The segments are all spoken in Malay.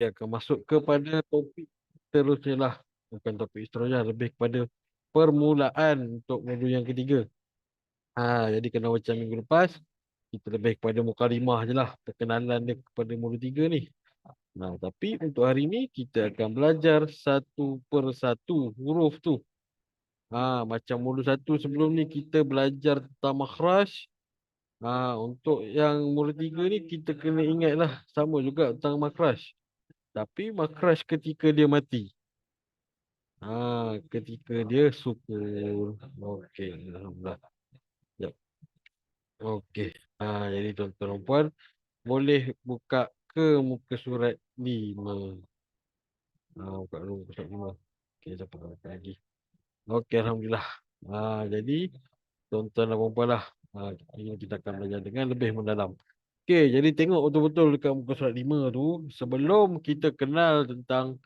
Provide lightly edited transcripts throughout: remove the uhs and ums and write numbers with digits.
Dia akan masuk kepada topik seterusnya lah. Bukan topik seterusnya, lebih kepada permulaan untuk modul yang ketiga. Jadi kena macam minggu lepas, kita lebih kepada mukadimah je lah. Perkenalan dia kepada modul tiga ni. Tapi untuk hari ni, kita akan belajar satu persatu huruf tu. Macam modul satu sebelum ni, kita belajar tentang makhraj. Untuk yang modul tiga ni, kita kena ingatlah sama juga tentang makhraj. Tapi makhraj ketika dia mati. Ketika dia sukun. Okey, alhamdulillah. Jap. Okey. Jadi tuan-tuan dan puan boleh buka ke muka surat 5. Buka dulu muka surat 5. Okey, siapa lagi? Okey, alhamdulillah. Jadi tuan-tuan dan puan lah. Ini kita akan belajar dengan lebih mendalam. Okey, jadi tengok betul-betul dekat muka surat 5 tu sebelum kita kenal tentang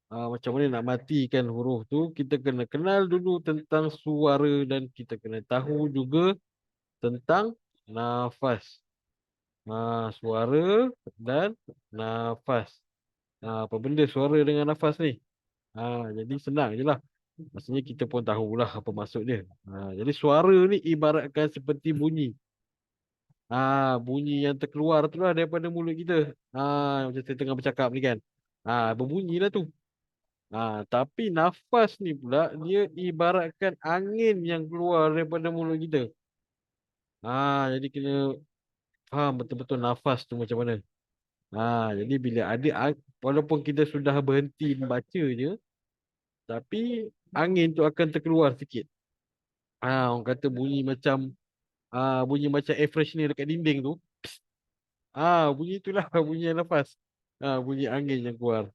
macam mana nak matikan huruf tu, kita kena kenal dulu tentang suara dan kita kena tahu juga tentang nafas. Suara dan nafas. Apa benda suara dengan nafas ni? Jadi senang je lah. Maksudnya kita pun tahulah apa maksud dia. Jadi suara ni ibaratkan seperti bunyi. Bunyi yang terkeluar tu lah daripada mulut kita. Macam saya tengah bercakap ni kan. Berbunyilah tu. Tapi nafas ni pula dia ibaratkan angin yang keluar daripada mulut kita. Jadi kena faham betul-betul nafas tu macam mana. Jadi bila ada walaupun kita sudah berhenti membaca je, tapi angin tu akan terkeluar sikit. Orang kata bunyi macam air freshener dekat dinding tu. Bunyi itulah bunyi nafas. Bunyi angin yang keluar.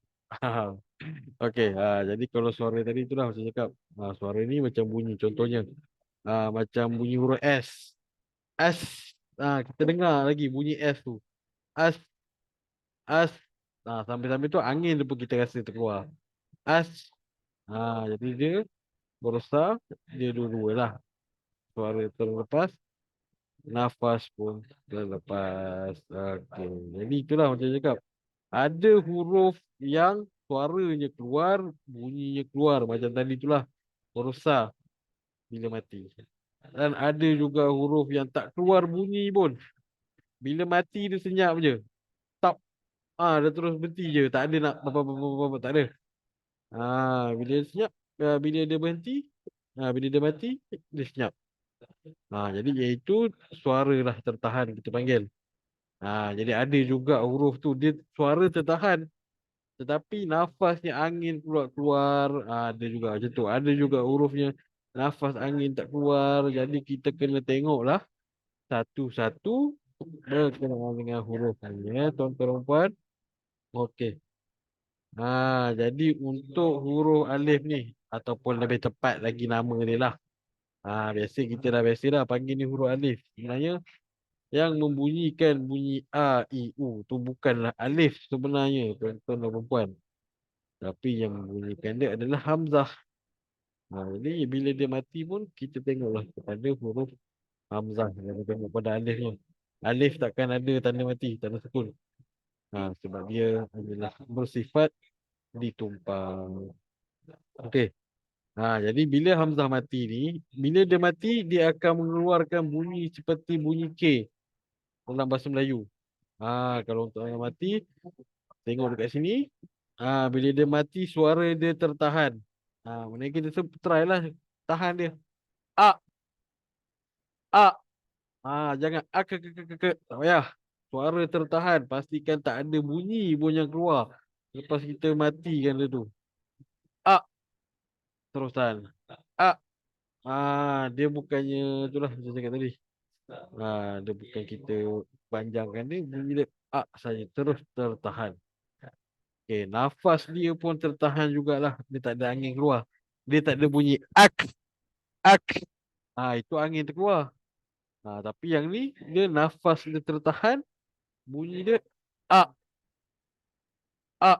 Okey, jadi kalau suara tadi itulah macam cakap. Suara ni macam bunyi contohnya. Macam bunyi huruf S. S. Kita dengar lagi bunyi S tu. As, as. Sambil-sambil tu angin tu pun kita rasa terkeluar. As. Jadi dia berusaha dia dua-dua lah. Suara terlepas, nafas pun terlepas. Okey. Jadi itulah macam cakap. Ada huruf yang suaranya keluar, bunyinya keluar. Macam tadi itulah. Berusaha bila mati. Dan ada juga huruf yang tak keluar bunyi pun. Bila mati dia senyap je. Tak. Dia terus berhenti je. Tak ada nak apa-apa. Tak ada. Bila dia senyap. Bila dia berhenti. Bila dia mati. Dia senyap. Jadi iaitu suara lah tertahan kita panggil. Jadi ada juga huruf tu. Dia suara tertahan. Tetapi nafasnya angin keluar-keluar. Ada juga macam tu. Ada juga hurufnya. Nafas angin tak keluar. Jadi kita kena tengok lah. Satu-satu berkenaan dengan hurufnya, tuan-tuan dan puan. Okey. Jadi untuk huruf alif ni ataupun lebih tepat lagi nama dia lah. Biasa kita dah biasa dah panggil ni huruf alif. Sebenarnya yang membunyikan bunyi A, I, U tu bukanlah alif sebenarnya, tuan-tuan dan puan. Tapi yang membunyikan dia adalah hamzah. Jadi bila dia mati pun kita tengoklah kepada huruf hamzah. Kita tengok pada alifnya. Alif takkan ada tanda mati, tanda sukun. Sebab dia adalah bersifat ditumpang. Okey. Jadi bila Hamzah mati ni, bila dia mati, dia akan mengeluarkan bunyi seperti bunyi K dalam bahasa Melayu. Kalau untuk orang mati, tengok dekat sini. Bila dia mati, suara dia tertahan. Mana kita try lah tahan dia. A, A. Jangan ke. Tak payah. Suara tertahan. Pastikan tak ada bunyi pun yang keluar. Lepas kita matikan dia tu. A. Terus tahan. A. Dia bukannya itulah saya cakap tadi. Dia bukan kita panjangkan dia. Bunyi dia A saja. Terus tertahan. Okay, nafas dia pun tertahan jugalah. Dia tak ada angin keluar. Dia tak ada bunyi ak. Ak. Itu angin terkeluar. Tapi yang ni, dia nafas dia tertahan. Bunyi dia A. A.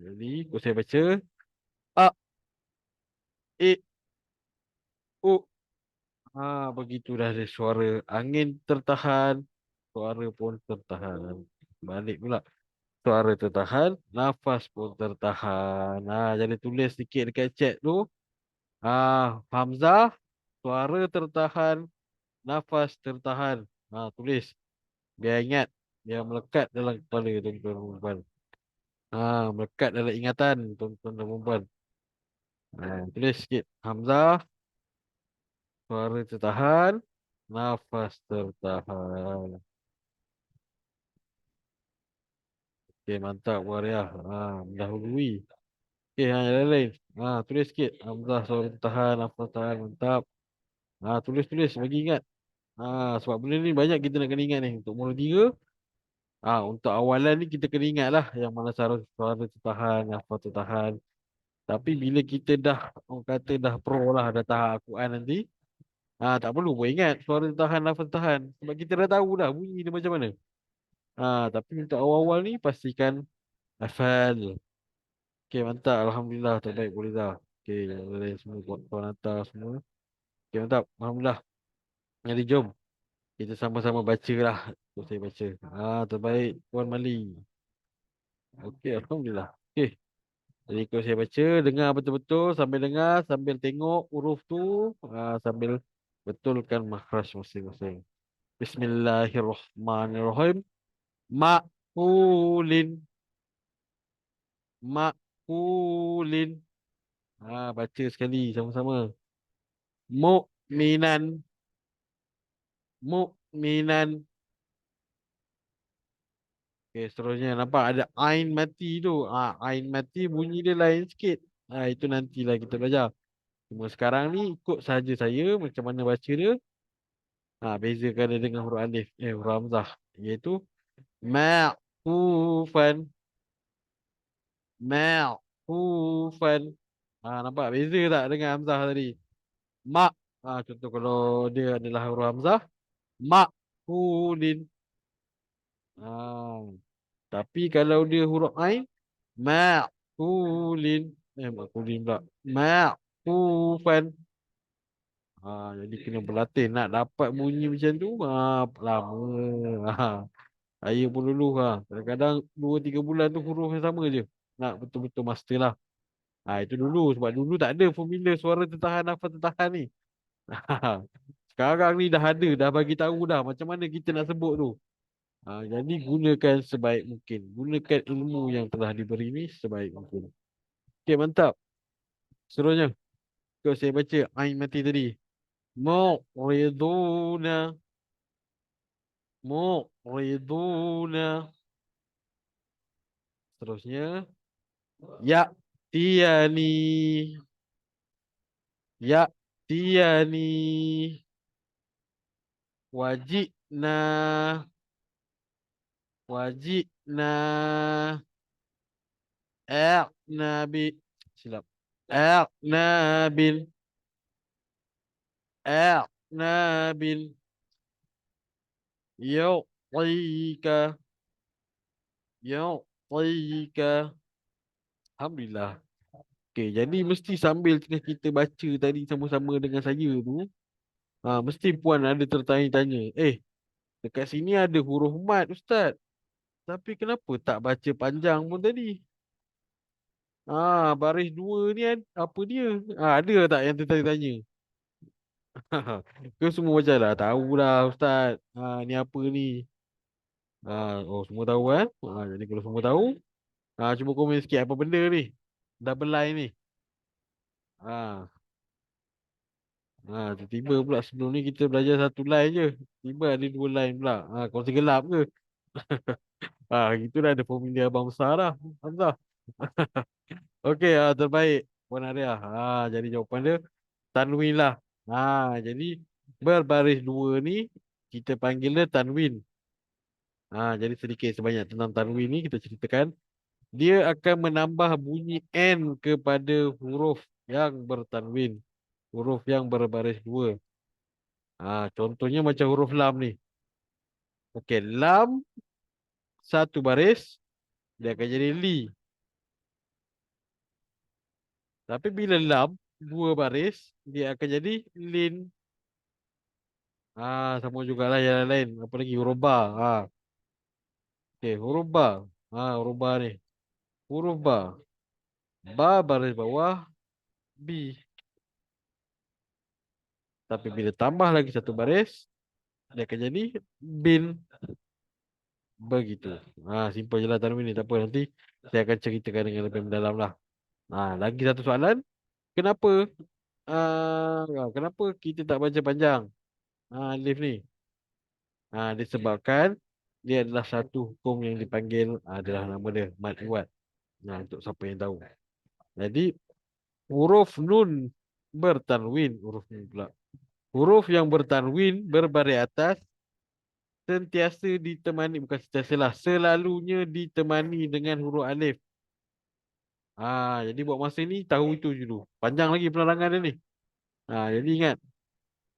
Jadi, kalau saya baca. A. E. U. Begitulah dia suara angin tertahan. Suara pun tertahan. Balik pula. Suara tertahan, nafas pun tertahan. Jadi tulis sikit dekat chat tu. Hamzah, suara tertahan, nafas tertahan. Tulis. Biar ingat. Biar melekat dalam kepala tuan-tuan dan puan. Melekat dalam ingatan tuan-tuan dan puan. Tulis sikit. Hamzah, suara tertahan, nafas tertahan. Okey, mantap Waria. Mendahului. Okey, yang lain-lain. Tulis sikit. Hamzah, suara tertahan, nafas tertahan. Mantap. Tulis-tulis bagi ingat. Sebab benda ni banyak kita nak kena ingat ni. Untuk mula tiga, untuk awalan ni kita kena ingat lah yang mana suara tertahan, nafas tertahan. Tapi bila kita dah, orang kata dah pro lah, dah tahap Al-Quran nanti, tak perlu pun ingat suara tertahan, nafas tertahan. Sebab kita dah tahu dah bunyi dia macam mana. Tapi untuk awal-awal ni pastikan hafal. Okey, mantap. Alhamdulillah, terbaik boleh dah. Okey, yang lain semua buat tuan hantar semua. Okey, mantap. Alhamdulillah. Jadi jom. Kita sama-sama baca lah. Untuk saya baca. Terbaik Puan Mali. Okey, Alhamdulillah. Okey. Jadi ikut saya baca. Dengar betul-betul. Sambil dengar. Sambil tengok huruf tu. Sambil betulkan makhraj masing-masing. Bismillahirrahmanirrahim. Ma'ulin. Ma'ulin. Baca sekali sama-sama. Mu'minan. Mu'minan. Okey, seterusnya nampak ada ain mati tu. Ain mati bunyi dia lain sikit. Itu nantilah kita belajar. Cuma sekarang ni ikut saja saya macam mana baca dia. Bezakan dia dengan huruf alif, huruf hamzah. Iaitu ma'kufan. Ma'kufan. Nampak beza tak dengan hamzah tadi? Ma. Contoh kalau dia adalah huruf hamzah. Ma'kulin. Ah, tapi kalau dia huruf ain. Ma'kulin. Ma'kulin pula. Ma'kufan. Jadi kena berlatih. Nak dapat bunyi macam tu. Lama. Saya pun dulu. Kadang-kadang 2-3 bulan tu huruf yang sama je. Nak betul-betul master lah. Itu dulu. Sebab dulu tak ada formula suara tertahan, nafas tertahan ni. Sekarang ni dah ada. Dah bagi tahu dah. Macam mana kita nak sebut tu. Jadi gunakan sebaik mungkin. Gunakan ilmu yang telah diberi ni sebaik mungkin. Okey, mantap. Seterusnya. Kau saya baca ain mati tadi. Mu'riduna. Mu'riduna. Seterusnya. Ya'tiyani. Ya'tiyani. Wajibna. Wajibna. A'nabi. Silap. A'nabil. A'nabil. Yu'tika. Yu'tika. Alhamdulillah. Okey, jadi mesti sambil tengah kita baca tadi sama-sama dengan saya tu, mesti puan ada tertanya-tanya. Dekat sini ada huruf mat Ustaz. Tapi kenapa tak baca panjang pun tadi? Baris dua ni apa dia? Ada tak yang tertanya-tanya? Kau semua baca lah. Tahulah Ustaz. Ni apa ni? Semua tahu kan? Jadi kalau semua tahu, cuba komen sikit apa benda ni? Double line ni. Ah, Tiba-tiba pula sebelum ni kita belajar satu line je. Tiba ada dua line pula. Kongsi gelap ke? Gitulah ada formula abang besar dah. Hamzah. Okey, terbaik. Puan Arya. Jadi jawapan dia tanwin lah. Jadi berbaris dua ni kita panggil dia tanwin. Jadi sedikit sebanyak tentang tanwin ni kita ceritakan. Dia akan menambah bunyi N kepada huruf yang bertanwin. Huruf yang berbaris dua. Contohnya macam huruf lam ni. Okey, lam satu baris dia akan jadi li. Tapi bila lam dua baris dia akan jadi lin. Sama jugalah yang lain. Apa lagi huruf ba. Okey, huruf ba. Huruf ba ni. Huruf ba. Ba baris bawah B. Tapi bila tambah lagi satu baris, dia akan jadi bin. Begitu. Simple je lah Tanwin ni. Tak apa, nanti saya akan ceritakan dengan lebih mendalam lah. Lagi satu soalan. Kenapa? Kenapa kita tak baca panjang? Alif ni. Disebabkan dia adalah satu hukum yang dipanggil adalah nama dia mad iwad. Untuk siapa yang tahu. Jadi huruf nun bertanwin, huruf nun pula. Huruf yang bertanwin berbaris atas sentiasa ditemani, bukan sentiasa lah, selalunya ditemani dengan huruf alif. Jadi buat masa ni tahu itu dulu. Panjang lagi penerangan dia ni. Jadi ingat,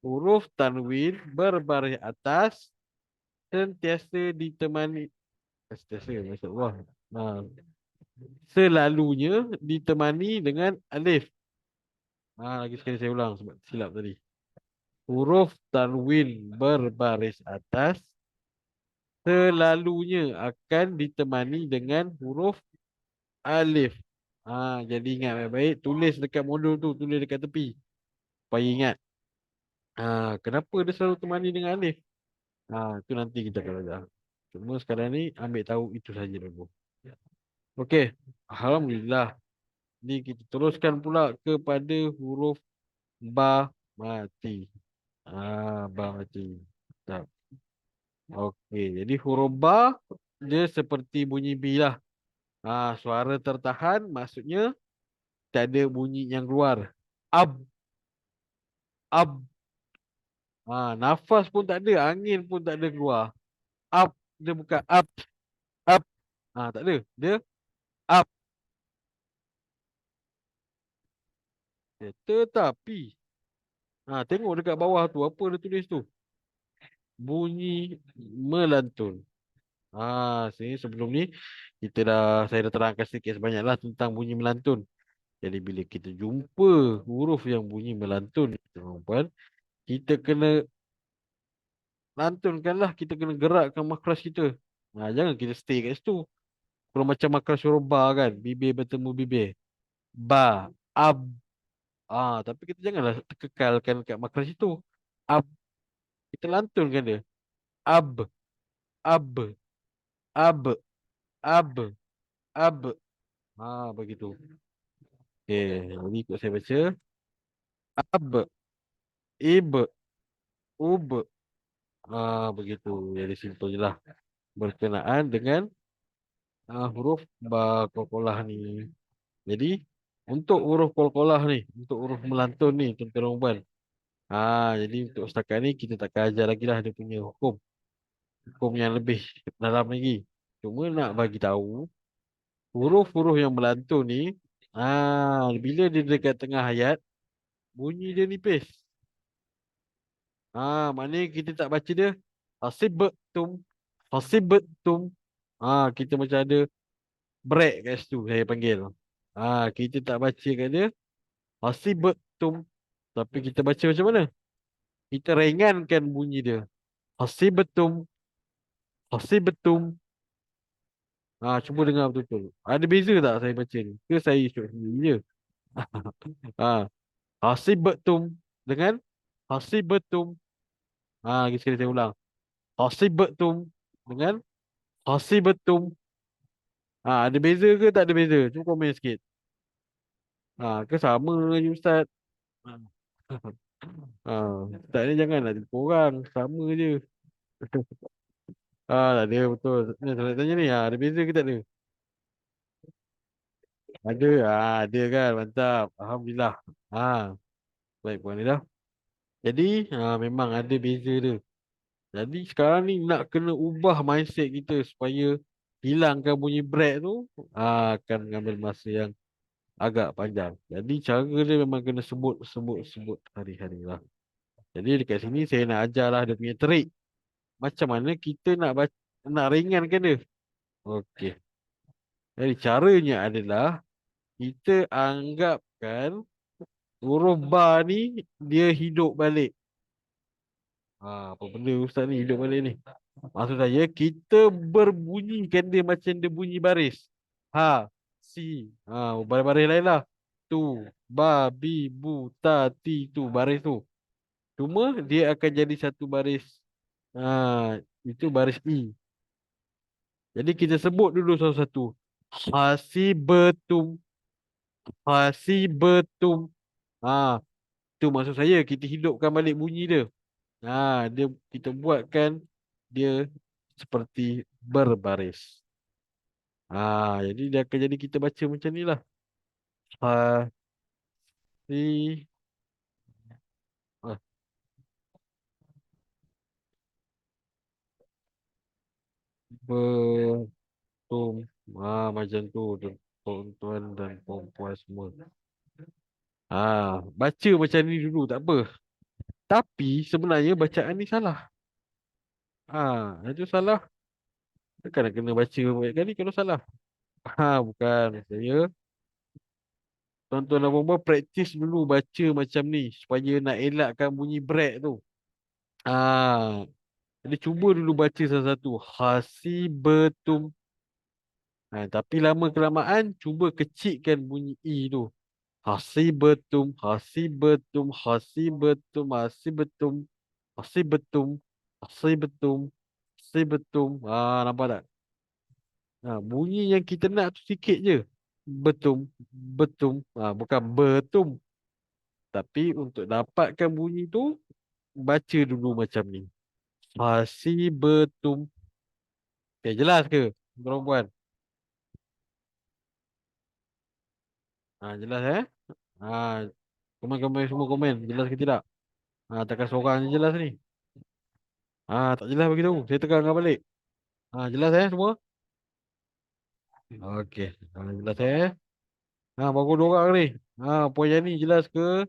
huruf tanwin berbaris atas sentiasa ditemani, sentiasa, Masya Allah. Selalunya ditemani dengan alif. Lagi sekali saya ulang sebab silap tadi. Huruf tanwin berbaris atas selalunya akan ditemani dengan huruf alif. Jadi ingat baik-baik. Tulis dekat modul tu. Tulis dekat tepi. Supaya ingat. Kenapa dia selalu temani dengan alif? Itu nanti kita akan belajar. Cuma sekarang ni ambil tahu itu saja dulu. Okey. Alhamdulillah. Ni kita teruskan pula kepada huruf ba mati. Ba mati. Tak. Okey. Jadi huruf ba dia seperti bunyi B lah. Suara tertahan maksudnya tak ada bunyi yang keluar. Ab, ab. Nafas pun tak ada, angin pun tak ada keluar. Up, dia bukan up, up. Tak ada. Dia up. Tetapi, tengok dekat bawah tu, apa dia tulis tu? Bunyi melantun. Sebelum ni, saya dah terangkan sedikit sebanyaklah tentang bunyi melantun. Jadi bila kita jumpa huruf yang bunyi melantun, tuan-tuan, kita kena lantunkanlah, kita kena gerakkan makras kita. Jangan kita stay kat situ. Kalau macam makras huruf ba kan, bibir bertemu bibir. Ba, ab. Tapi kita janganlah kekalkan kat makras itu. Ab, kita lantunkan dia. Ab, ab, ab, ab, ab. Begitu. Okey, jadi ikut saya baca. Ab, ib, ub. Begitu. Jadi simple je lah. Berkenaan dengan huruf ba qalqalah ni. Jadi untuk huruf qalqalah ni, untuk huruf melantun ni, tuan-tuan dan puan. Jadi untuk setakat ni kita takkan ajar lagi lah dia punya hukum. Hukum yang lebih dalam lagi. Cuma nak bagi tahu huruf-huruf yang melantun ni, bila dia dekat tengah ayat, bunyi dia nipis. Maknanya kita tak baca dia hasibtum, hasibtum. Kita macam ada break kat situ saya panggil. Kita tak baca kat dia hasibtum. Tapi kita baca macam mana? Kita ringankan bunyi dia. Hasibtum, hasibtum. Cuba dengar betul-betul. Ada beza tak saya baca ni? Ke saya ikut sendiri je? Ha, Hasibatum dengan hasibatum. Lagi sekali saya ulang. Hasibatum dengan hasibatum. Ada beza ke tak ada beza? Cuba komen sikit. Ke sama je Ustaz? Ha. Ustaz ni janganlah jumpa orang. Sama je. Tak ada betul. Ni saya nak tanya ni. Ada beza ke tak ada? Ada. Ada kan. Mantap. Alhamdulillah. Baik puan dah. Jadi memang ada beza dia. Jadi sekarang ni nak kena ubah mindset kita supaya hilangkan bunyi break tu, akan mengambil masa yang agak panjang. Jadi cara dia memang kena sebut hari-hari lah. Jadi dekat sini saya nak ajar lah dia punya trik. Macam mana kita nak baca, nak ringankan dia. Okey. Jadi caranya adalah kita anggapkan huruf ba ni dia hidup balik. Apa benda Ustaz ni hidup balik ni? Maksud saya kita berbunyikan dia macam dia bunyi baris. Ha, si. Baris-baris lain lah. Tu, ba, bi, bu, ta, ti, tu. Baris tu. Cuma dia akan jadi satu baris. Itu baris I. Jadi kita sebut dulu satu-satu. Hasibetum. Hasibetum. Ha, tu maksud saya kita hidupkan balik bunyi dia. Dia kita buatkan dia seperti berbaris. Jadi dia akan jadi kita baca macam ni lah. Ha, si, ah, betum. Macam tu tuan-tuan dan puan-puan semua. Baca macam ni dulu tak apa. Tapi sebenarnya bacaan ni salah. Itu salah. Takkan nak kena baca banyak kali kalau salah. Bukan. Saya tuan-tuan dan puan-puan praktis dulu baca macam ni supaya nak elakkan bunyi break tu. Ah, jadi cuba dulu baca satu-satu. Hasibetum. Tapi lama kelamaan cuba kecilkan bunyi i tu. Hasibetum, hasibetum, hasibetum, hasibetum, hasibetum, hasibetum, hasibetum. Nampak tak? Bunyi yang kita nak tu sikit je. Betum, betum. Bukan betum. Tapi untuk dapatkan bunyi tu, baca dulu macam ni. Hasibetum. Okay, jelas ke? Perempuan. Jelas eh? Ah, komen-komen semua komen. Jelas ke tidak? Takkan seorang je jelas ni. Tak jelas bagi tahu. Saya tekankan balik. Jelas semua? Okey. Jelas baru dua orang ni. Puan Yani jelas ke?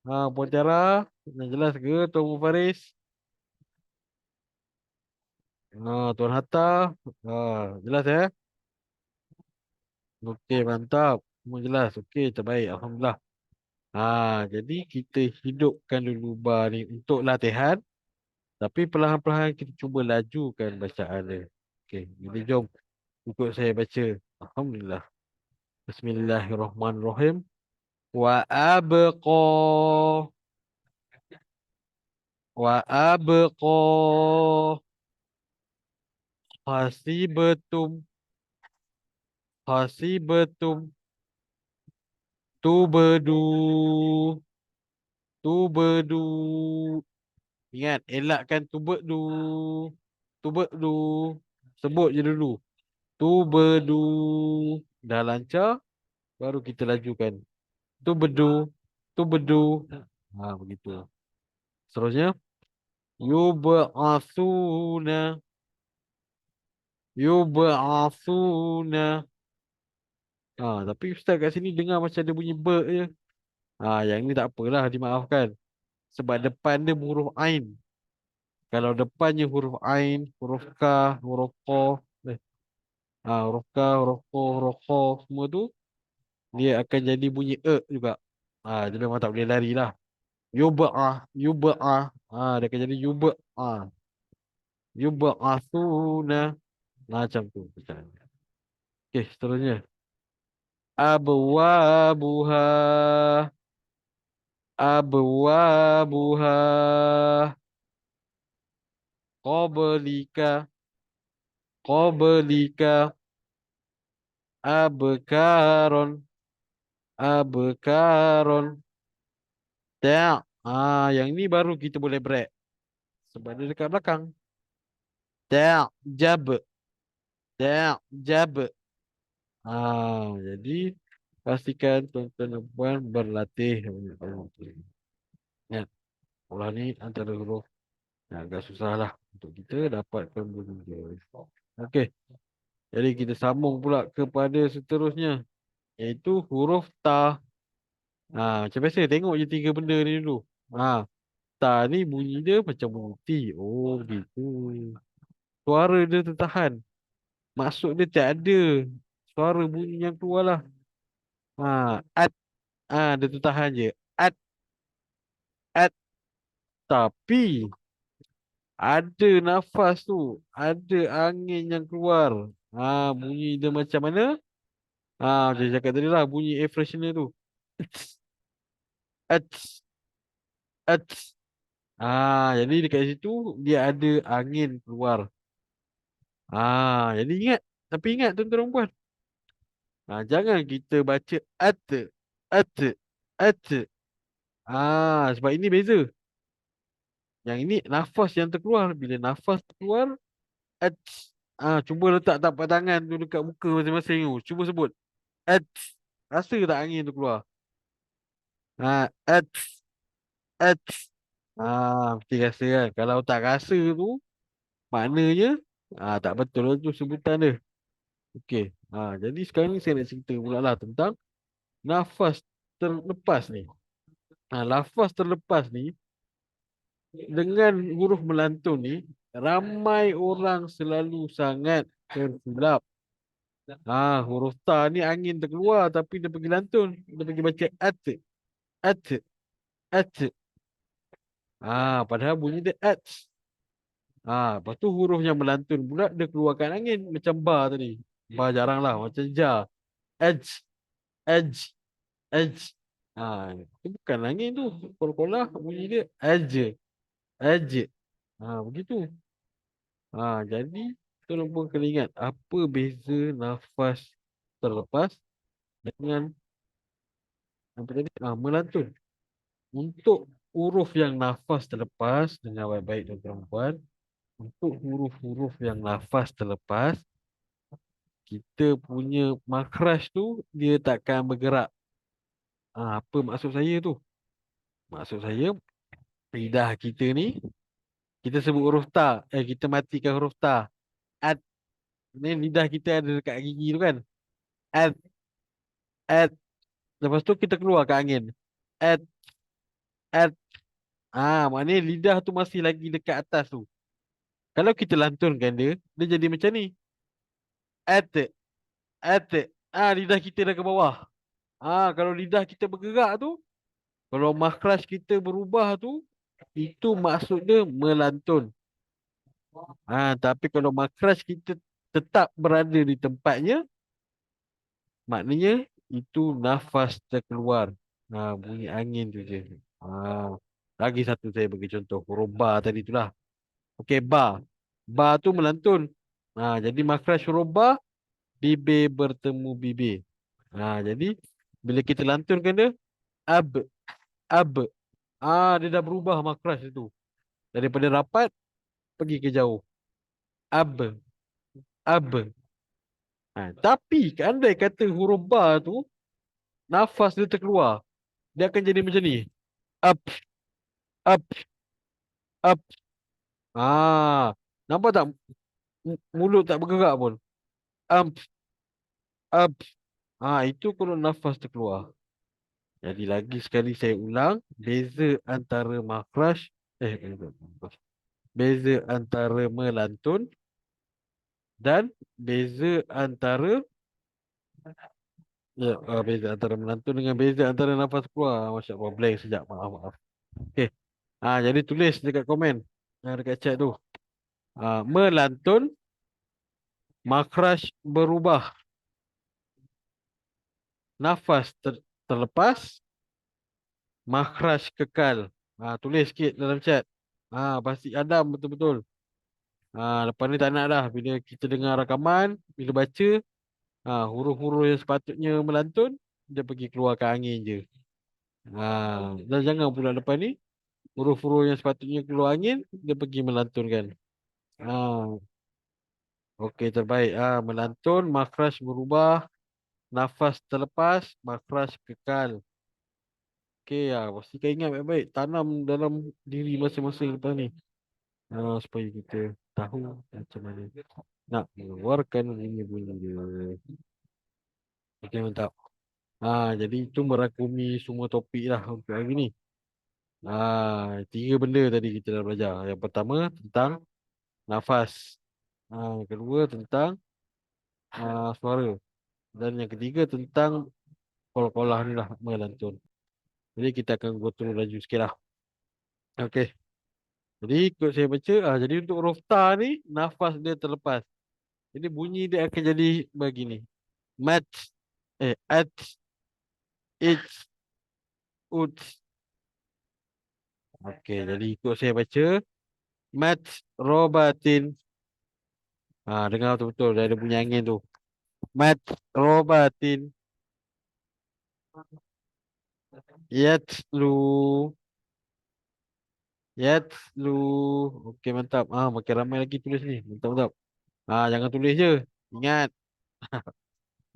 Puan Tiara. Jelas ke? Tuan Mufaris. Tuan Hatta. Jelas Okey, mantap. Semua jelas. Okey, terbaik. Alhamdulillah. Jadi kita hidupkan dulu bar ni untuk latihan. Tapi perlahan-perlahan kita cuba lajukan bacaan dia. Okey, jadi jom ikut saya baca. Alhamdulillah. Bismillahirrahmanirrahim. Wa abqa wa abqa hasibatum hasibatum tubadu tubadu. Ingat, elakkan tubadu. Tubadu. Sebut je dulu. Tubadu. Dah lancar, baru kita lajukan. Tubadu. Tubadu. Begitu. Seterusnya. Yub'athuna. Yub'athuna. Tapi Ustaz kat sini dengar macam ada bunyi ber je. Yang ni tak apalah, dimaafkan. Sebab depan dia huruf Ain. Kalau depannya huruf Ain, huruf Ka, huruf Qaf, huruf Ka, huruf Qa, huruf Kha, semua tu, dia akan jadi bunyi juga. Jadi memang tak boleh lari lah. Yub'ah, yub'ah. Dia akan jadi yub'ah. Yub'athuna. Macam tu. Okey, seterusnya. Abwabuha. Abwabuha. Qablika. Qablika. Abkaron. Abkaron. Tak. Yang ni baru kita boleh break. Sebab dia dekat belakang. Tak. Jab. Tak. Jab. Jadi pastikan tuan-tuan dan puan berlatih. Ya, Allah ni antara huruf yang agak susah lah untuk kita dapatkan bunyi dia. Okey, jadi kita sambung pula kepada seterusnya, iaitu huruf ta. Macam biasa tengok je tiga benda ni dulu. Ta ni bunyi dia macam bunyi T. Oh gitu. Suara dia tertahan. Maksud dia tak ada suara bunyi yang keluar lah. At. Dia tertahan je. At. At. Tapi Ada nafas tu. Ada angin yang keluar. Bunyi dia macam mana? Macam cakap tadi lah. Bunyi air freshener tu. Ats, ats. Jadi dekat situ dia ada angin keluar. Jadi ingat. Tapi ingat tuan-tuan dan puan. Jangan kita baca at, at, at. Sebab ini beza. Yang ini nafas yang terkeluar. Bila nafas terkeluar, at. Cuba letak tapak tangan tu dekat muka masing-masing tu. Cuba sebut. At. Rasa tak angin tu keluar? At, at. Mesti rasa kan. Kalau tak rasa tu, maknanya tak betul lah tu sebutan dia. Okey. Jadi sekarang ni saya nak cerita pula lah tentang nafas terlepas ni. Lafaz terlepas ni dengan huruf melantun ni ramai orang selalu sangat tersilap. Huruf ta ni angin terkeluar tapi dia pergi lantun. Dia pergi baca at, at, at. Padahal bunyi dia at. Lepas tu huruf yang melantun pula dia keluarkan angin macam ba tadi. Ba jarang lah macam ja. Edge, edge, edge. Itu bukan angin tu. Kolah-kolah bunyi dia edge, edge. Begitu. Jadi tolong pun kena ingat apa beza nafas terlepas dengan apa tadi? Melantun. Untuk huruf yang nafas terlepas dengan baik-baik tuan perempuan, untuk huruf-huruf yang nafas terlepas, kita punya makhraj tu dia takkan bergerak. Apa maksud saya tu? Maksud saya lidah kita ni kita sebut huruf ta, kita matikan huruf ta. At, ni lidah kita ada dekat gigi tu kan? At, at. Lepas tu kita keluarkan angin. At, at. Maknanya lidah tu masih lagi dekat atas tu. Kalau kita lantunkan dia, dia jadi macam ni. At, at. Lidah kita dah ke bawah. Kalau lidah kita bergerak tu, kalau makhraj kita berubah tu, itu maksud dia melantun. Tapi kalau makhraj kita tetap berada di tempatnya, maknanya itu nafas terkeluar. Bunyi angin tu je. Lagi satu saya bagi contoh. Huruf ba tadi tu lah. Okey, ba. Ba tu melantun. Jadi makhraj huruf ba, bibir bertemu bibir. Jadi bila kita lantunkan dia, ab, ab. Dia dah berubah makhraj itu. Daripada rapat, pergi ke jauh. Ab, ab. Tapi andai kata huruf ba tu, nafas dia terkeluar. Dia akan jadi macam ni. Up, up, up. Nampak tak? Mulut tak bergerak pun. Up, up. Itu kalau nafas terkeluar. Jadi lagi sekali saya ulang. Beza antara makhraj. Beza antara melantun. Dan beza antara. Beza antara melantun dengan beza antara nafas keluar. Masya Allah, blank sekejap. Maaf, maaf. Okay. Jadi tulis dekat komen. Dekat chat tu. Melantun. Makhraj berubah. Nafas terlepas. Makhraj kekal. Tulis sikit dalam chat. Pasti Adam betul-betul. Lepas ni tak nak dah. Bila kita dengar rakaman, bila baca, huruf-huruf yang sepatutnya melantun, dia pergi keluarkan angin je. Dan jangan pula lepas ni, huruf-huruf yang sepatutnya keluar angin, dia pergi melantunkan. Okey, terbaik. Melantun, makhraj berubah, nafas terlepas, makhraj kekal. Okey, pastikan ingat baik-baik. Tanam dalam diri masing-masing lepas ni. Supaya kita tahu macam mana nak mengeluarkan bunyi-bunyi dia. Okey, mantap. Jadi itu merangkumi semua topik lah untuk hari ni. Tiga benda tadi kita dah belajar. Yang pertama tentang nafas. Yang kedua tentang suara. Dan yang ketiga tentang kolah-kolah ni lah melantun. Jadi kita akan go through laju sikit lah. Okey. Jadi ikut saya baca, jadi untuk huruf ta ni nafas dia terlepas. Jadi bunyi dia akan jadi begini. Mat, at, it, ut. Okey, jadi ikut saya baca. Mat, robatin. Dengar betul-betul dia ada bunyi angin tu. Mat, robatin. Yatlu, yatlu. Okey, mantap. Makin ramai lagi tulis ni. Mantap, mantap. Jangan tulis je. Ingat.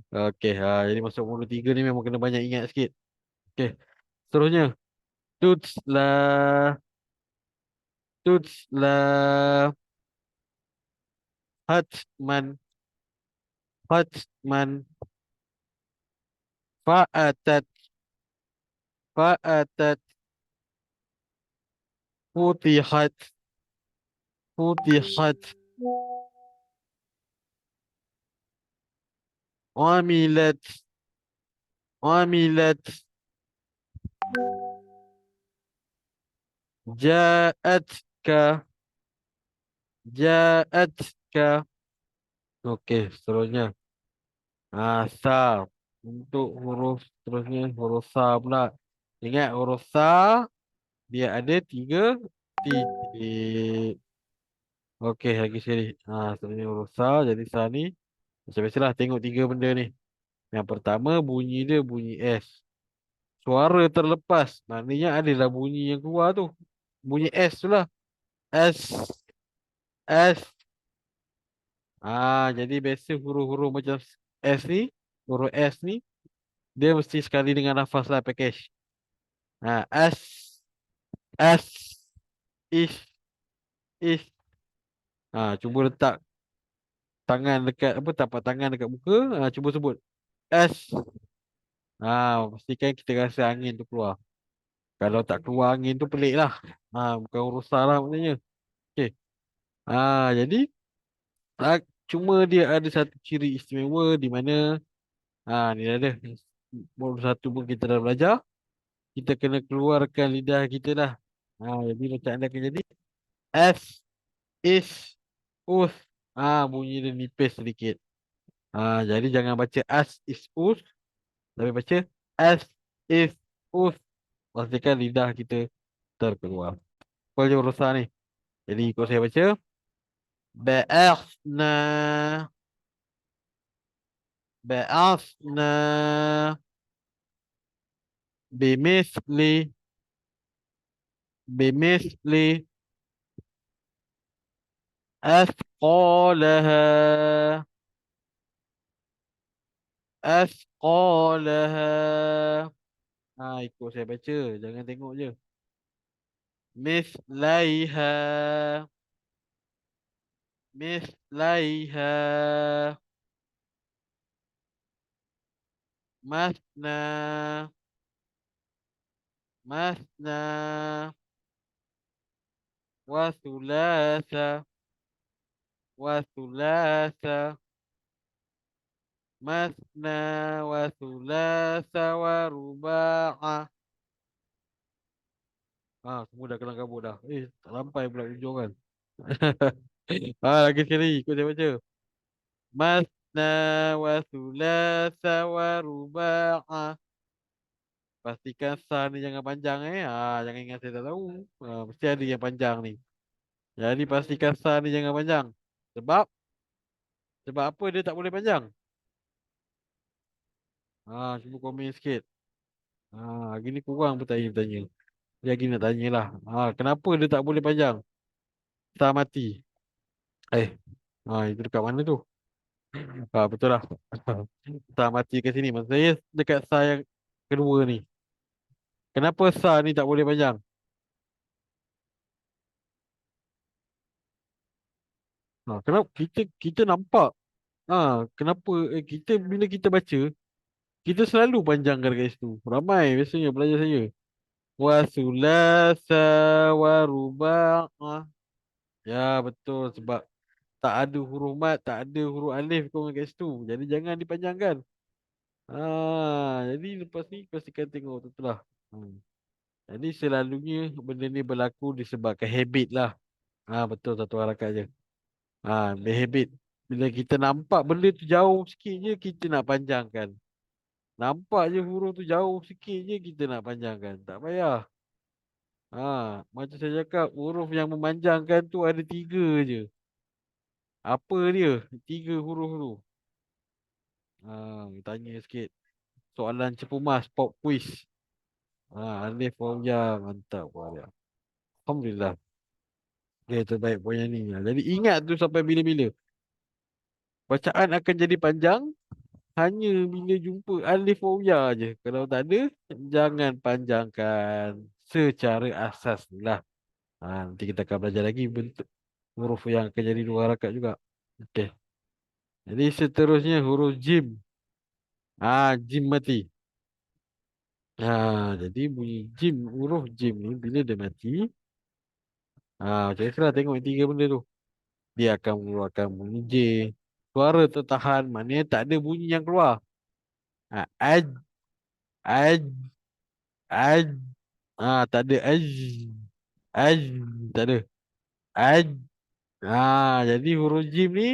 Okey, jadi masuk mulut tiga ni memang kena banyak ingat sikit. Okey, seterusnya. Tutslah, tutslah. Hatman, hatman. Fa'atat, fa'atat. Futihat, futihat. Amilat, amilat. Ja'atka, ja'atka. Okey, seterusnya. Sa. Untuk huruf seterusnya huruf sa pula. Ingat huruf sa dia ada tiga titik. Okey, lagi sekali. Seterusnya huruf sa. Jadi sa ni macam biasalah tengok tiga benda ni. Yang pertama bunyi dia bunyi S. Suara terlepas. Maknanya adalah bunyi yang keluar tu. Bunyi S tu lah. S. S. Jadi biasa huruf-huruf macam S ni. Huruf S ni. Dia mesti sekali dengan nafas lah package. S. S. Is. Is. Cuba letak tangan dekat apa tapak tangan dekat muka. Cuba sebut. S. Pastikan kita rasa angin tu keluar. Kalau tak keluar angin tu pelik lah. Bukan urusan lah maknanya. Okey. Jadi cuma dia ada satu ciri istimewa di mana ni ada. Baru satu pun kita dah belajar. Kita kena keluarkan lidah kita lah. Jadi macam anda akan jadi S, is, us. Bunyi dia nipis sedikit. Jadi jangan baca as, is, us. Tapi baca as, is, us. Pastikan lidah kita terkeluar. Apa je urusan ni? Jadi ikut saya baca. Ba'athna, ba'athna. Bimithli, bimithli. أثقالها، أثقالها. Ikut saya baca, jangan tengok je. Mithlaiha, mithlaiha. Mathna, mathna. Wa thulatha, wa thulatha. Mathna, wa thulatha, wa ruba'a. Semua dah kelang kabut dah. Tak sampai pula ujung kan. Lagi sekali, ikut saya baca. Masna wa thulatha wa ruba'a. Pastikan sa ni jangan panjang Jangan ingat saya tak tahu. Mesti ada yang panjang ni. Jadi pastikan sa ni jangan panjang. Sebab sebab apa dia tak boleh panjang? Cuba komen sikit. Hari ni kurang bertanya-bertanya. Jadi nak tanyalah. Kenapa dia tak boleh panjang? Sa mati. Eh, itu dekat mana tu? Betul lah. Sa mati kat sini. Maksud saya dekat sa yang kedua ni. Kenapa sa ni tak boleh panjang? Kenapa kita nampak kenapa kita bila kita baca kita selalu panjangkan kat situ. Ramai biasanya pelajar saya. Wa sulasa wa ruba'. Ya betul sebab tak ada huruf mat, tak ada huruf alif kau kat situ. Jadi jangan dipanjangkan. Jadi lepas ni pastikan tengok tu lah. Hmm. Jadi selalunya benda ni berlaku disebabkan habit lah. Betul satu harakat je. Habit. Bila kita nampak benda tu jauh sikit je kita nak panjangkan. Nampak je huruf tu jauh sikit je kita nak panjangkan. Tak payah. Macam saya cakap huruf yang memanjangkan tu ada tiga je. Apa dia? Tiga huruf tu. Tanya sikit. Soalan cepu mas, pop quiz. Alif waw ya, mantap boleh. Alhamdulillah. Okay, terbaik punya ni. Jadi ingat tu sampai bila-bila. Bacaan akan jadi panjang hanya bila jumpa alif waw ya je. Kalau tak ada, jangan panjangkan secara asas lah. Nanti kita akan belajar lagi bentuk huruf yang akan jadi dua harakat juga. Okey. Jadi seterusnya huruf jim. Jim mati. Jadi bunyi jim, huruf jim ni bila dia mati, macam itulah tengok tiga benda tu. Dia akan mengeluarkan bunyi J. Suara tertahan, maknanya tak ada bunyi yang keluar. Aj, aj, aj. Tak ada aj, aj, tak ada. Aj. Jadi huruf jim ni,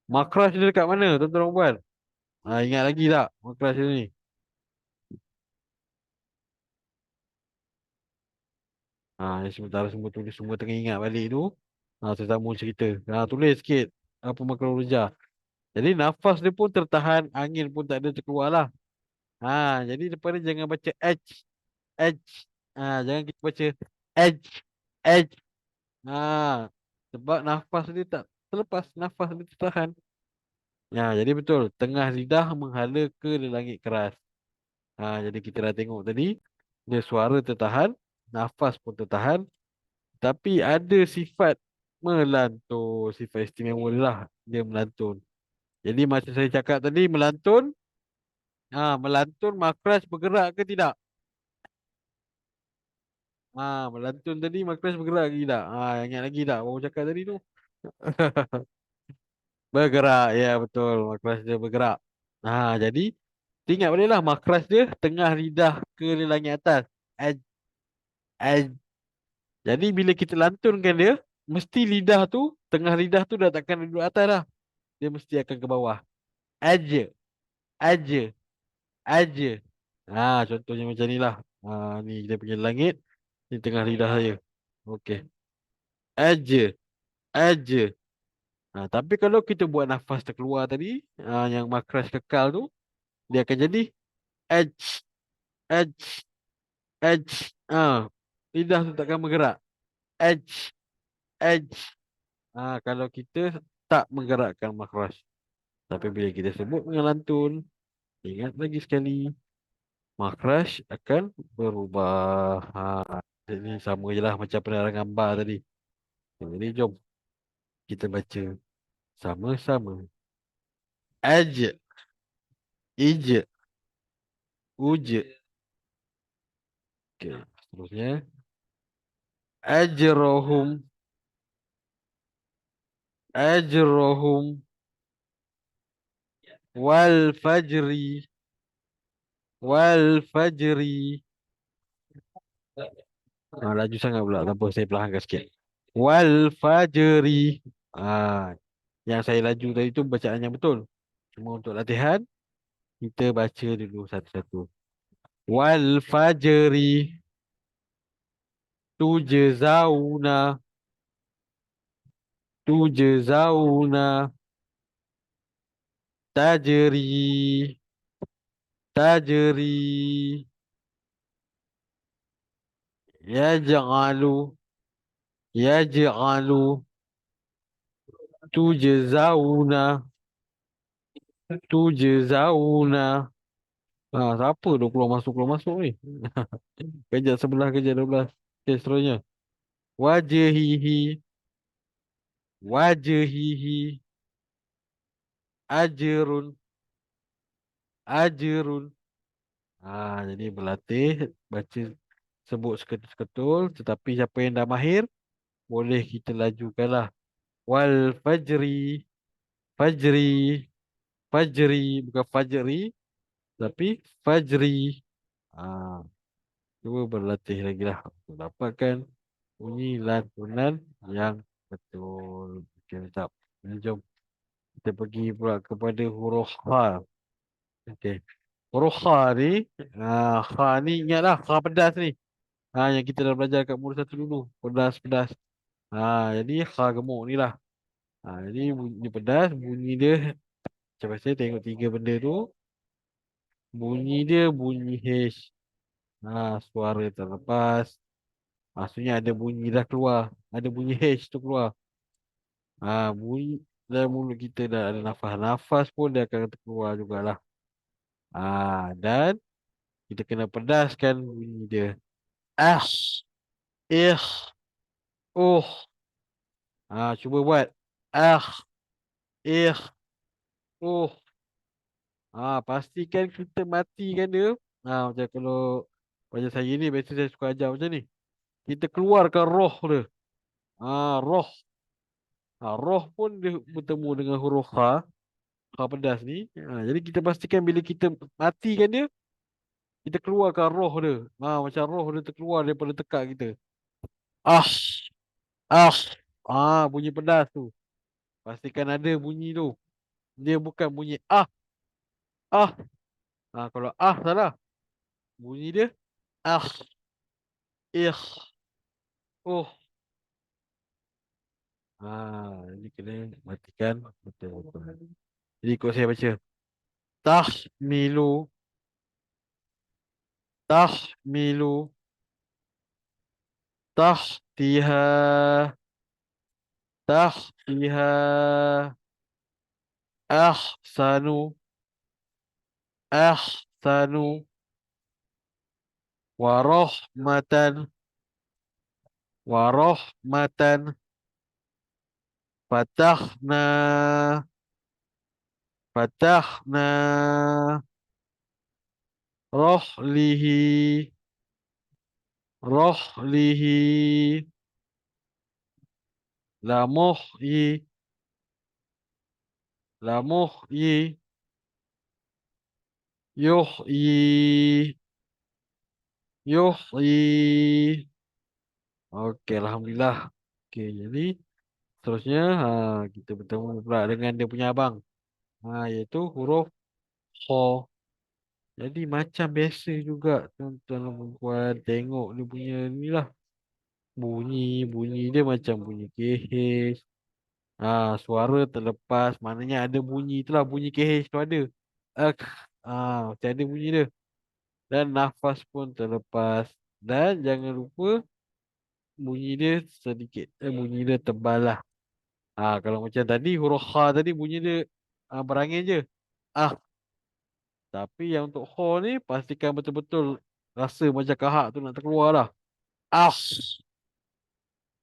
makhraj dia dekat mana, tuan-tuan dan puan? Ingat lagi tak makhraj dia ni? Yang sementara semua tulis semua tengah ingat balik tu. Sesama cerita. Tulis sikit apa makna rujah. Jadi nafas dia pun tertahan, angin pun tak ada terkeluar lah. Jadi lepas ni jangan baca H, H. Jangan kita baca H, H. Sebab nafas dia tak terlepas, nafas dia tertahan. Jadi betul, tengah lidah menghala ke langit keras. Jadi kita dah tengok tadi, dia suara tertahan, nafas pun tertahan, tapi ada sifat melantun, sifat istimewa dia lah, dia melantun. Jadi macam saya cakap tadi, melantun, melantun makhraj bergerak ke tidak? Melantun tadi makhraj bergerak ke tidak? Ingat lagi tak? Baru cakap tadi tu. Bergerak, ya betul. Makhraj dia bergerak. Jadi ingat boleh lah makhraj dia tengah lidah ke langit atas. Aj, aj. Jadi bila kita lantunkan dia, mesti lidah tu, tengah lidah tu dah takkan duduk atas dah. Dia mesti akan ke bawah. Aja, aja, aja. Contohnya macam ni lah. Ni kita punya langit. Ni tengah lidah saya. Okey. Aja, aja. Tapi kalau kita buat nafas terkeluar tadi, yang makras kekal tu, dia akan jadi edge, edge, edge. Lidah tu takkan bergerak. Edge, edge. Kalau kita tak menggerakkan makras. Tapi bila kita sebut dengan lantun, ingat lagi sekali, makras akan berubah. Ini sama je lah macam penerangan gambar tadi. Jadi jom kita baca sama-sama. Edge, ij, uj. Okey, seterusnya. Ajrohum, ajrohum, wal fajri, wal fajri. Laju sangat pula. Tak apa, saya perlahankan sikit. Wal fajri. Ah, yang saya laju tadi tu bacaan yang betul. Cuma untuk latihan, kita baca dulu satu-satu. Wal fajri, tujzauna, tujzauna, tajri, tajri, yaj'alu, yaj'alu, tujzauna, tujzauna. Siapa dua keluar masuk ni? Kejap sebelah, kejap 12. Okay, seterusnya. Wajihihi, wajihihi, ajrun, ajrun. Jadi berlatih baca sebut seketul, tetapi siapa yang dah mahir boleh kita lajukanlah. Wal fajri, fajri, fajri bukan fajri tapi fajri. Ah, Cuba berlatih lagi lah untuk dapatkan bunyi lantunan yang betul. Okey, mantap. Jom kita pergi pula kepada huruf H. Okey. Huruf H ni, H ni ingatlah H pedas ni. Yang kita dah belajar kat murid satu dulu. Pedas-pedas. Jadi H gemuk ni lah. Jadi bunyi pedas, bunyi dia macam biasa tengok tiga benda tu. Bunyi dia bunyi H. Suara terlepas. Maksudnya ada bunyi dah keluar. Ada bunyi H tu keluar. Bunyi dalam mulut kita dah ada nafas. Nafas pun dia akan terkeluar jugalah. Dan kita kena pedaskan bunyi dia. Ah, eh, oh. Cuba buat. Ah, eh, oh. Pastikan kita matikan dia. Macam kalau macam saya ni biasa saya suka ajar macam ni. Kita keluarkan roh dia. Roh. Roh pun dia bertemu dengan huruf H. H pedas ni. Jadi kita pastikan bila kita matikan dia, kita keluarkan roh dia. Macam roh dia terkeluar daripada tekak kita. Ah, ah. Bunyi pedas tu. Pastikan ada bunyi tu. Dia bukan bunyi ah. Kalau salah. Bunyi dia ah, ih, oh. Ini kena matikan betul-betul. Jadi ikut saya baca. Tahmilu, tahmilu, tahtiha, tahtiha, ahsanu, ahsanu, warohmatan, warohmatan, fatahna, fatahna, rohlihi, rohlihi, lamuhyi, lamuhyi, yuhyi, yuhyi. Okey, Alhamdulillah. Okey, jadi seterusnya kita bertemu pula dengan dia punya abang. Iaitu huruf Kha. Jadi macam biasa juga tuan-tuan dan puan tengok dia punya ni lah. Bunyi dia macam bunyi KH. Suara terlepas. Maknanya ada bunyi tu lah. Bunyi KH tu ada. Ak. Macam ada bunyi dia. Dan nafas pun terlepas. Dan jangan lupa bunyi dia sedikit. Bunyi dia tebal lah. Kalau macam tadi huruf Kha tadi bunyi dia berangin je. Ah, tapi yang untuk Kha ni pastikan betul-betul rasa macam kahak tu nak terkeluar lah. Ah,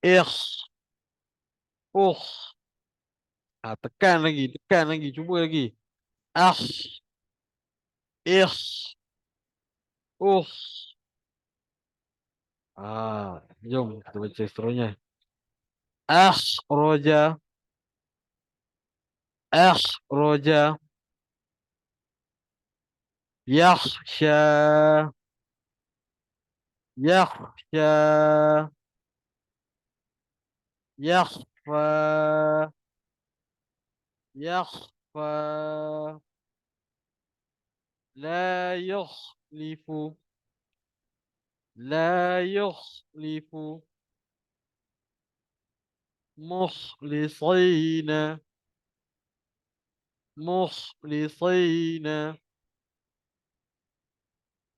eh, oh. Tekan lagi, cuba lagi. Ah, eh, oh. Jom kita baca seterusnya. Akhraja, akhraja, yakhsha, yakhsha, yakhfa, yakhfa, la yukhlifu, la yukhlifu, mukhlisina, mukhlisina,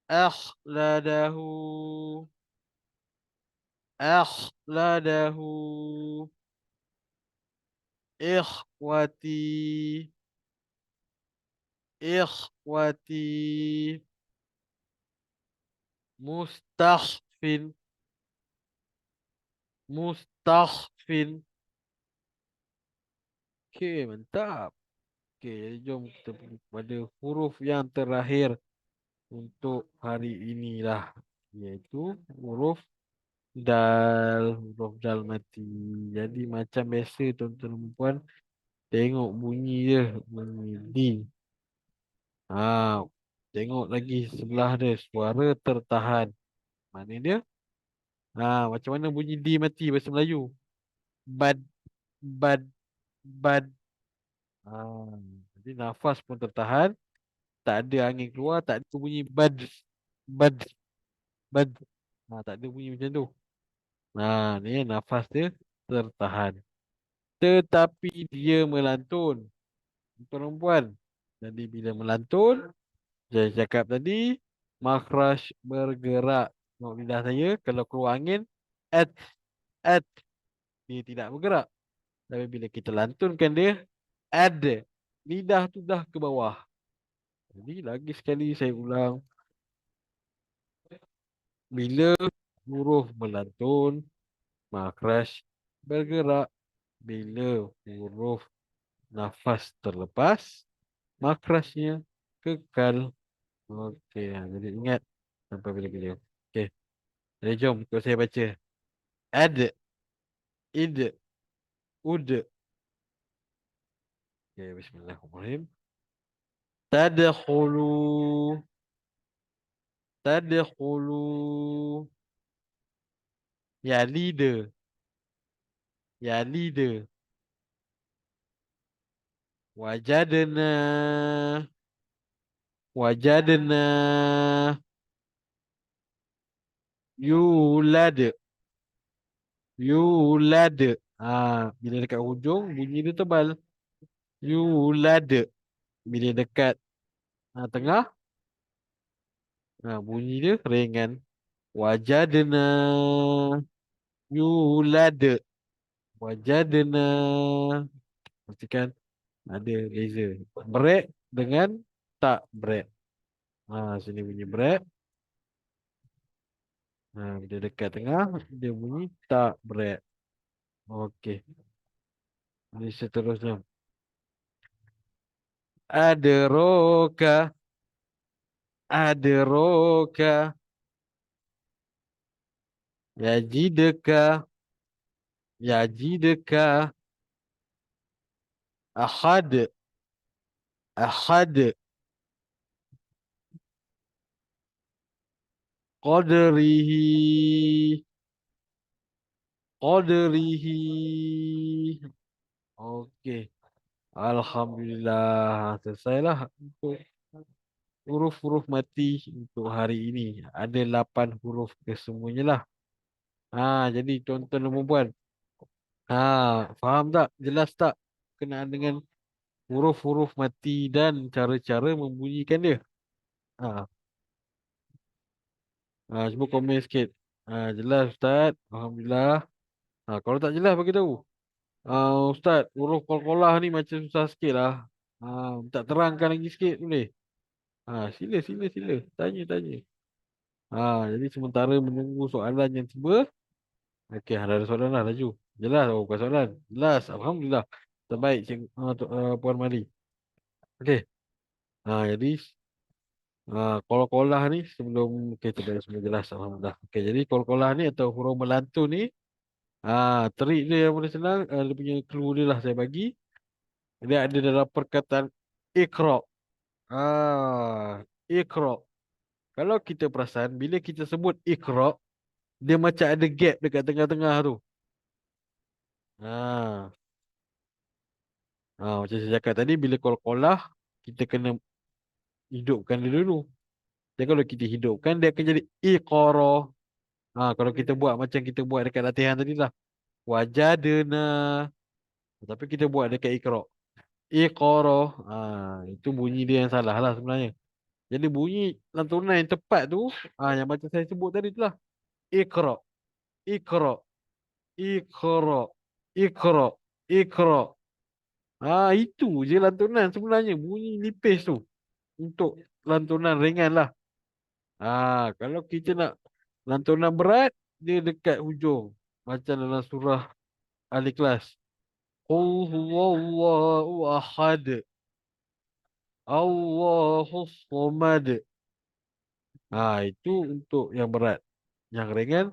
akhladahu, akhladahu, ikhwati, ikhwati, mustakhfin, mustakhfin. Okey, mantap. Okey, jadi jom kita pergi pada huruf yang terakhir untuk hari inilah, iaitu huruf dal, huruf dal mati. Jadi macam biasa tuan-tuan dan puan, tengok bunyi dia, bunyi di. Tengok lagi sebelah dia, suara tertahan. Maknanya macam mana bunyi D mati bahasa Melayu? Bad, bad, bad. Ah, jadi nafas pun tertahan, tak ada angin keluar, tak ada bunyi bad, bad, bad. Tak ada bunyi macam tu. Ni nafas dia tertahan. Tetapi dia melantun. Perempuan. Jadi bila melantun, saya cakap tadi, makhraj bergerak. Tengok lidah saya, kalau keluar angin, at, at, dia tidak bergerak. Tapi bila kita lantunkan dia, ada. Lidah tu dah ke bawah. Jadi lagi sekali saya ulang. Bila huruf melantun, makhraj bergerak. Bila huruf nafas terlepas, makrasnya kekal. Okey, jadi ingat sampai bila-bila. Okey, jadi jom ikut saya baca. Ad, id, ud. Okey, bismillahirrahmanirrahim. Tadkhulu, tadkhulu. Ya leader, ya leader. Wajadna, wajadna. Yulad, yulad. Bila dekat hujung bunyi dia tebal. Yulad. Bila dekat tengah, bunyi dia ringan. Wajadna yulad. Wajadna. Pastikan ada beza. Break dengan tak break. Sini bunyi break. Bila dekat tengah, dia bunyi tak break. Okey. Ini seterusnya. Adroka. Adroka. Yajidka. Yajidka. Ahad. Ahad. Qadrihi. Qadrihi. Okey. Alhamdulillah. Selesailah untuk huruf-huruf mati untuk hari ini. Ada 8 huruf kesemuanya lah. Jadi tuan-tuan dan puan. Faham tak? Jelas tak? Kenaan dengan huruf-huruf mati dan cara-cara membunyikan dia. Ha, Cuba komen sikit. Jelas Ustaz. Alhamdulillah. Kalau tak jelas bagi tahu. Ustaz, huruf qalqalah ni macam susah sikit lah. Tak terangkan lagi sikit boleh? Sila, sila, sila. Tanya, tanya. Jadi sementara menunggu soalan yang tiba. Okey, ada soalan lah, laju. Jelas, bukan soalan. Jelas, Alhamdulillah. Terbaik, Puan Mali. Okey. Jadi kol-kolah ni sebelum kita dah semua jelas, Alhamdulillah. Okey, jadi kol-kolah ni atau huruf melantun ni, trik dia yang paling senang, dia punya clue dia lah saya bagi. Dia ada dalam perkataan Iqra. Iqra. Kalau kita perasan, bila kita sebut Iqra, dia macam ada gap dekat tengah-tengah tu. Ah, Macam saya cakap tadi, bila kol-kolah, kita kena hidupkan dia dulu. Dan kalau kita hidupkan, dia akan jadi Iqra. Kalau kita buat macam kita buat dekat latihan tadi lah. Wajadna. Tapi kita buat dekat Iqra. Iqra. Itu bunyi dia yang salah lah sebenarnya. Jadi bunyi lantunan yang tepat tu, yang macam saya sebut tadi tu lah. Iqra. Iqra. Iqra. Iqra. Iqra. Itu je lantunan sebenarnya. Bunyi nipis tu. Untuk lantunan ringan lah. Kalau kita nak lantunan berat, dia dekat hujung. Macam dalam surah Al-Ikhlas. Qul huwallahu ahad. Allahus somad. Itu untuk yang berat. Yang ringan,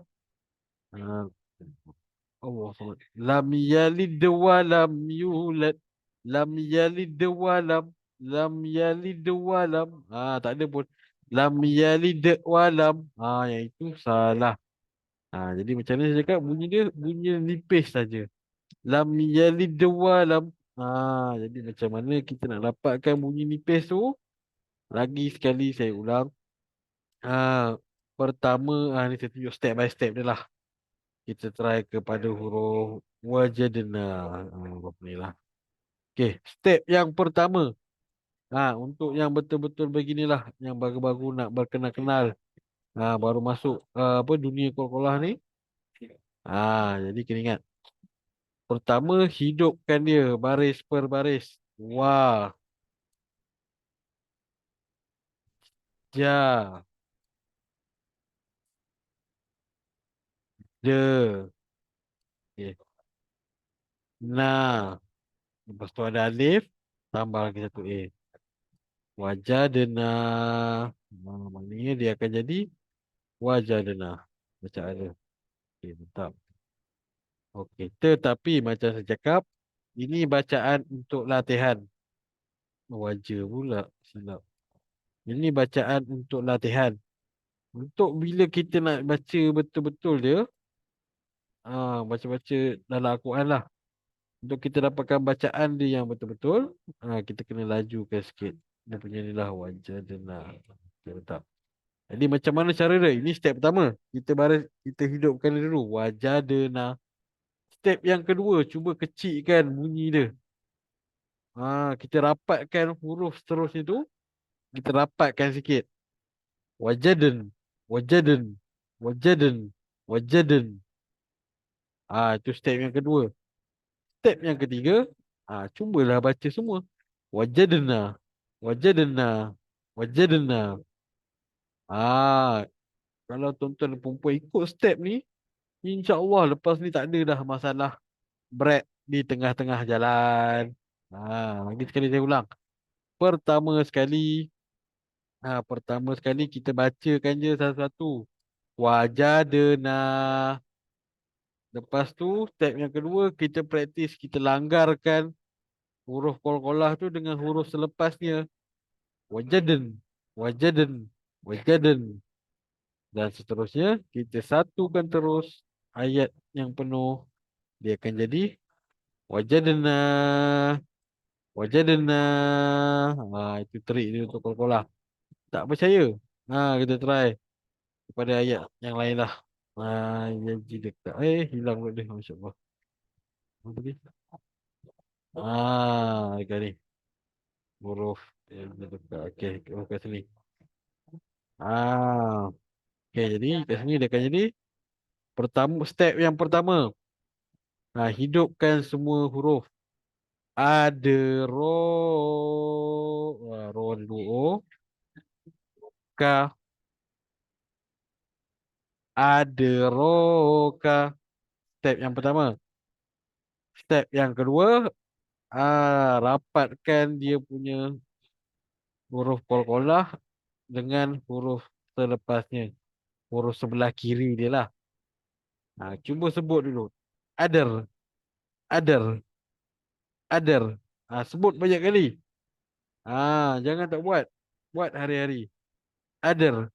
ah, Allah somad. Lam yalid wa lam yulad. Lam yalid wa lam. Lam yalid wa lam. Tak ada pun. Lam yalid walam. Yang itu salah. Jadi macam mana saya cakap bunyi dia bunyi nipis saja. Lam yalid walam. Jadi macam mana kita nak dapatkan bunyi nipis tu? Lagi sekali saya ulang. Pertama, ni saya tunjuk step by step dia lah. Kita try kepada huruf wajadna. Berapa ni lah. Okay, step yang pertama. Untuk yang betul-betul beginilah, yang baru-baru nak berkenal-kenal. Baru masuk apa dunia kol-kolah ni. Jadi kena ingat. Pertama, hidupkan dia baris per baris. Wah, ja, de, okay. Na. Lepas tu ada alif, tambah lagi satu A. Wajah dena. Maknanya dia akan jadi wajah dena. Bacaan dia. Okay, mantap. Okey, tetapi macam saya cakap, ini bacaan untuk latihan. Wajah pula, silap. Ini bacaan untuk latihan. Untuk bila kita nak baca betul-betul dia, baca-baca dalam Al-Quran lah. Untuk kita dapatkan bacaan dia yang betul-betul, kita kena lajukan sikit. Dia punya ni lah wajah dena. Okay, mantap. Jadi macam mana cara dia? Ini step pertama. Kita hidupkan dia dulu. Wajah dena. Step yang kedua, cuba kecilkan bunyi dia. Kita rapatkan huruf seterusnya tu, kita rapatkan sikit. Wajadan, wajadan, wajadan, wajadan. Itu step yang kedua. Step yang ketiga, cubalah baca semua. Wajadna, wajadna, wajadna. Kalau tuan-tuan dan perempuan ikut step ni, insya-Allah lepas ni tak ada dah masalah break di tengah-tengah jalan. Lagi sekali saya ulang. Pertama sekali, pertama sekali kita bacakan je satu-satu. Wajadna. Lepas tu, step yang kedua, kita praktis, kita langgarkan huruf qalqalah tu dengan huruf selepasnya. Wajadan, wajadan, wajadan. Dan seterusnya, kita satukan terus ayat yang penuh. Dia akan jadi wajadna, wajadna. Itu trik dia untuk qalqalah. Tak percaya? Kita try kepada ayat yang lain lah. Jadi dekat. Hilang pula dia. Masya Allah. Apa tadi? Dekat ni. Huruf yang dekat. Okey, huruf kat sini. Ah, okey, jadi kat sini dia akan jadi step yang pertama. Hidupkan semua huruf. Ada ro. Ro ada dua O. Ka. Ada ro ka. Step yang pertama. Step yang kedua, rapatkan dia punya huruf qalqalah dengan huruf selepasnya. Huruf sebelah kiri dia lah. Cuba sebut dulu. Adar, adar, adar. Sebut banyak kali. Jangan tak buat. Buat hari-hari. Adar,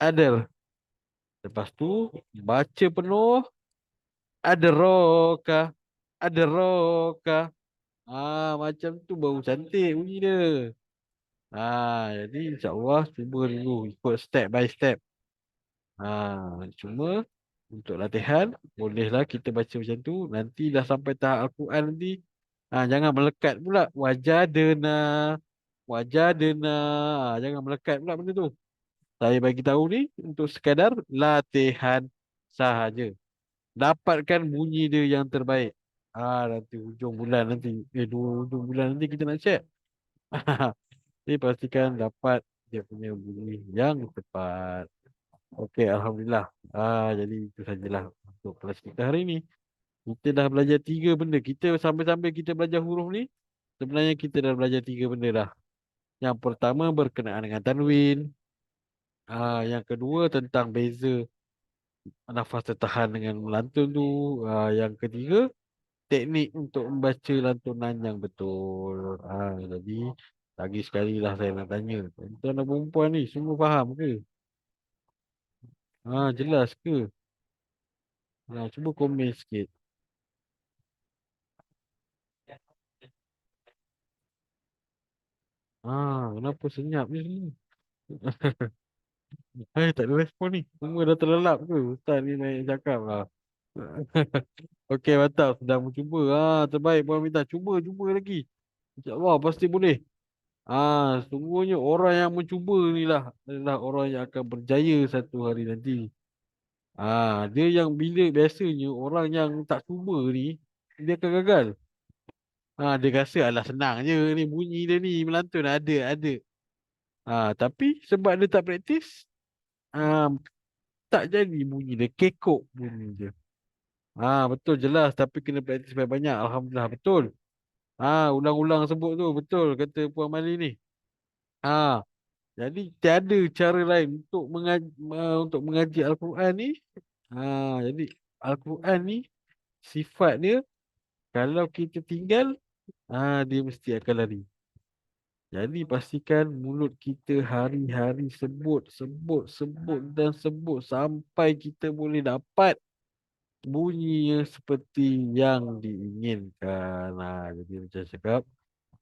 adar. Lepas tu, baca penuh. Adaroka, adaroka. Macam tu baru cantik bunyi dia. Jadi insyaAllah cuba dulu ikut step by step. Cuma untuk latihan, bolehlah kita baca macam tu. Nanti dah sampai tahap Al-Quran nanti. Jangan melekat pula. Wajadna, wajadna. Jangan melekat pula benda tu. Saya bagi tahu ni untuk sekadar latihan sahaja. Dapatkan bunyi dia yang terbaik. Nanti hujung bulan nanti. Dua hujung bulan nanti kita nak check. Jadi pastikan dapat dia punya bunyi yang tepat. Okey, Alhamdulillah. Jadi itu sajalah untuk kelas kita hari ini. Kita dah belajar tiga benda. Kita sampai-sampai kita belajar huruf ni, sebenarnya kita dah belajar tiga benda dah. Yang pertama berkenaan dengan tanwin. Yang kedua tentang beza nafas tertahan dengan melantun tu. Yang ketiga, teknik untuk membaca lantunan yang betul. Jadi Lagi sekali lah saya nak tanya. Tuan dan perempuan ni semua faham ke? Jelas ke? Cuba komen sikit. Kenapa senyap ni semua? Tak ada respon ni. Semua dah terlelap ke? Ustaz ni naik cakap lah. Okey, mantap. Sedang mencuba. Terbaik Puan minta. Cuba, cuba lagi. InsyaAllah pasti boleh. Sungguhnya orang yang mencuba ni lah adalah orang yang akan berjaya satu hari nanti. Dia yang bila biasanya orang yang tak cuba ni, dia akan gagal. Dia rasa alah senang je ni bunyi dia ni melantun ada. Tapi sebab dia tak praktis, ah, tak jadi bunyi dia, kekok bunyi dia. Betul jelas tapi kena praktis banyak-banyak. Alhamdulillah betul. Ulang-ulang sebut tu betul kata Puan Mali ni. Ah, jadi tiada cara lain untuk mengaji Al-Quran ni. Jadi Al-Quran ni sifat dia kalau kita tinggal, dia mesti akan lari. Jadi pastikan mulut kita hari-hari sebut dan sebut sampai kita boleh dapat bunyinya seperti yang diinginkan. Jadi macam saya cakap,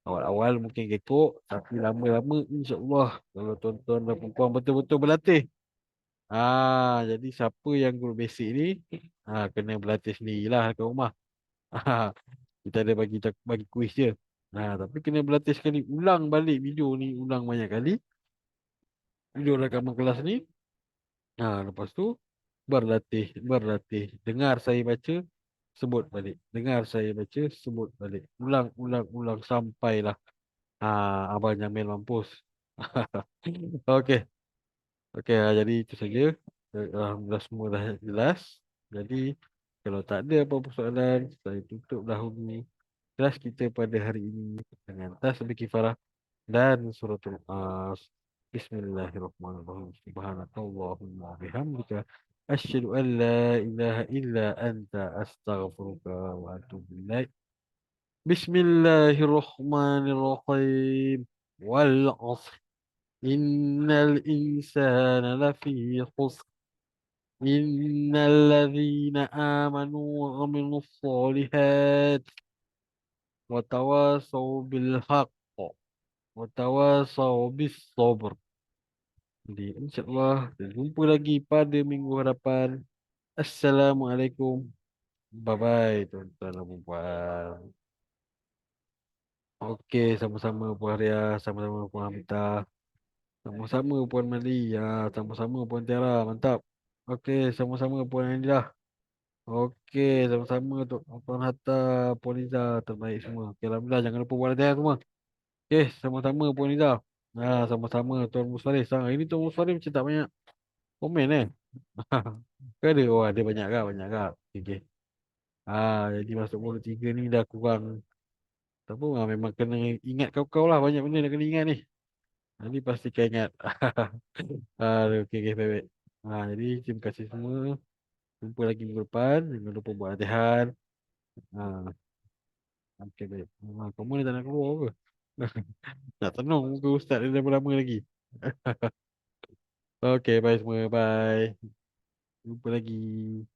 awal-awal mungkin gekok, tapi lama-lama insya-Allah kalau tuan-tuan dan puan betul-betul berlatih. Jadi siapa yang guru basic ni, kena berlatih sendirilah kat rumah. Kita ada bagi kuis je. Tapi kena berlatih sekali, ulang balik video ni, ulang banyak kali. Video rakaman kelas ni. Lepas tu berlatih. Dengar saya baca, sebut balik. Dengar saya baca, sebut balik. Ulang sampailah Abang Jamil mampus. Okey. Okey, jadi itu saja. Alhamdulillah semua dah jelas. Jadi kalau tak ada apa-apa soalan, saya tutup dahulu kelas kita pada hari ini dengan tasbih kifarah dan suratul As. Bismillahirrahmanirrahim. Subhanakallahumma bihamdika asyhadu an la ilaha illa anta astaghfiruka wa atubu ilaik. Bismillahirrahmanirrahim. Wal 'asr. Innal insana lafi khusr. Innal ladzina amanu wa 'amilus solihat wa tawasaw bil haqq wa tawasaw bis sabr. Jadi insyaAllah kita jumpa lagi pada minggu hadapan. Assalamualaikum. Bye bye tuan-tuan dan puan. Okey, sama-sama Puan Ria, sama-sama Puan Hamita, sama-sama Puan Mali, sama-sama Puan Tiara, mantap. Okey, sama-sama Puan Andilah. Okey, sama-sama Puan Hatta, Puan Iza, terbaik semua. Okey, Alhamdulillah, jangan lupa buat latihan semua. Okey, sama-sama Puan Iza. Sama-sama Tuan Musfarif. Ini Tuan Musfarif macam tak banyak komen Ke ada? Oh, ada banyak kah? Banyak kah? Okey, okey. Jadi masuk bola tiga ni dah kurang. Tak apa, memang kena ingat kau-kau lah. Banyak benda nak kena ingat ni. Nanti pasti kau ingat. Okey, okey, baik-baik. Jadi terima kasih semua. Jumpa lagi minggu depan. Jangan lupa buat latihan. Ah, okey, baik. Kamu ni tak nak keluar ke? Nak tenung muka ustaz ni dah lama lagi. Okey, bye semua. Bye. Jumpa lagi.